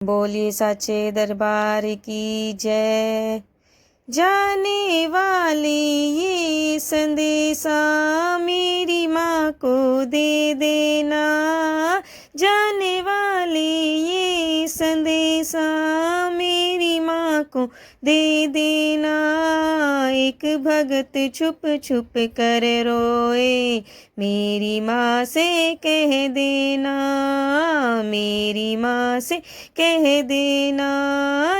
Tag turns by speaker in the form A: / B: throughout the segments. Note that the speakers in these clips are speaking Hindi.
A: बोलिए साचे दरबार की जय। जाने वाले ये संदेशा मेरी माँ को दे देना। जाने वाले ये संदेशा मेरी माँ को दे देना। एक भगत छुप छुप कर रोए, मेरी माँ से कह देना। मेरी माँ से कह देना।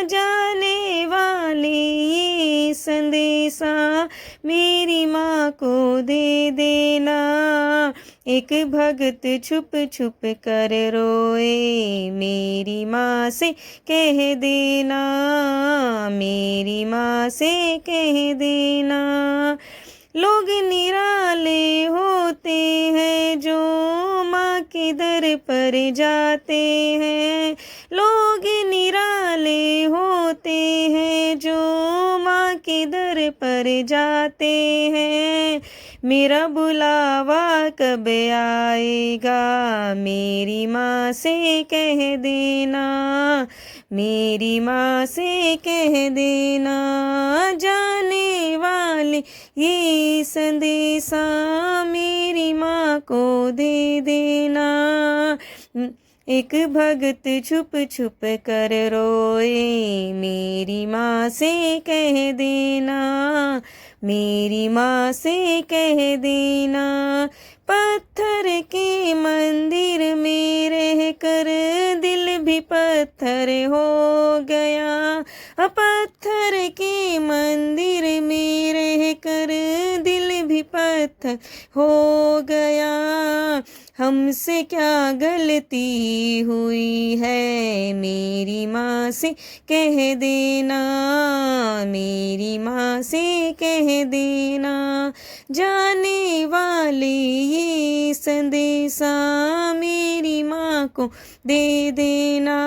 A: जाने वाले ये संदेशा मेरी माँ को दे देना। एक भगत छुप छुप कर रोए, मेरी माँ से कह देना। मेरी माँ से कह देना। लोग निराले होते हैं जो माँ के दर पर जाते हैं। लोग निराले होते हैं जो माँ के दर पर जाते हैं। मेरा बुलावा कब आएगा, मेरी माँ से कह देना। मेरी माँ से कह देना। जाने वाले ये संदेशा मेरी माँ को दे देना। एक भगत छुप छुप कर रोए, मेरी माँ से कह देना। मेरी माँ से कह देना। पत्थर के मंदिर में रह कर दिल भी पत्थर हो गया। पत्थर के मंदिर में रह कर दिल भी पत्थर हो गया। हमसे क्या गलती हुई है, मेरी माँ से कह देना। मेरी माँ से कह देना। जाने वाले ये संदेशा मेरी माँ को दे देना।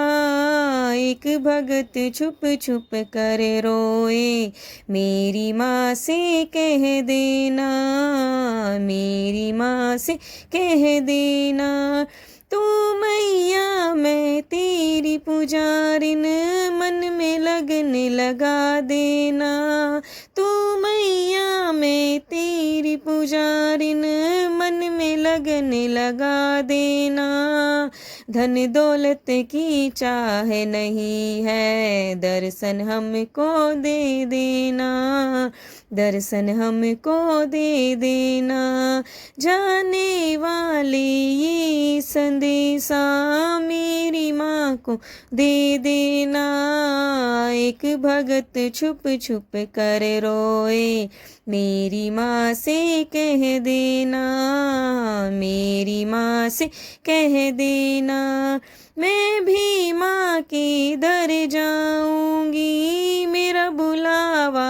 A: एक भगत छुप छुप कर रोए, मेरी माँ से कह देना। मेरी माँ से कह देना। तू मैया मैं तेरी पुजारिन, मन में लगन लगा देना। तू मैया मैं तेरी पुजारिन, मन में लगन लगा देना। धन दौलत की चाह नहीं है, दर्शन हमको दे देना। दर्शन हमको दे देना। जाने वाले ये संदेशा मेरी माँ को दे देना। एक भगत छुप छुप कर रोए, मेरी माँ से कह देना। मेरी माँ से कह देना। मैं भी माँ के दर जाऊंगी, मेरा बुलावा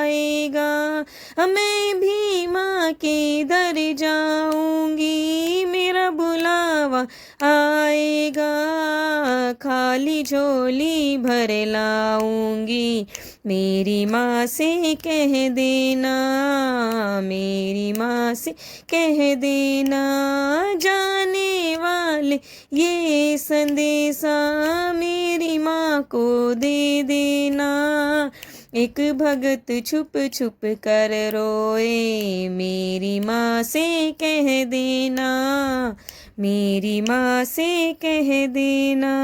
A: आएगा। मैं भी माँ के दर जाऊंगी, मेरा बुलावा आएगा। खाली झोली भर लाऊंगी, मेरी माँ से कह देना। मेरी माँ से कह देना। जाने वाले ये संदेशा मेरी माँ को दे देना। एक भगत छुप छुप कर रोए, मेरी माँ से कह देना। मेरी माँ से कह देना।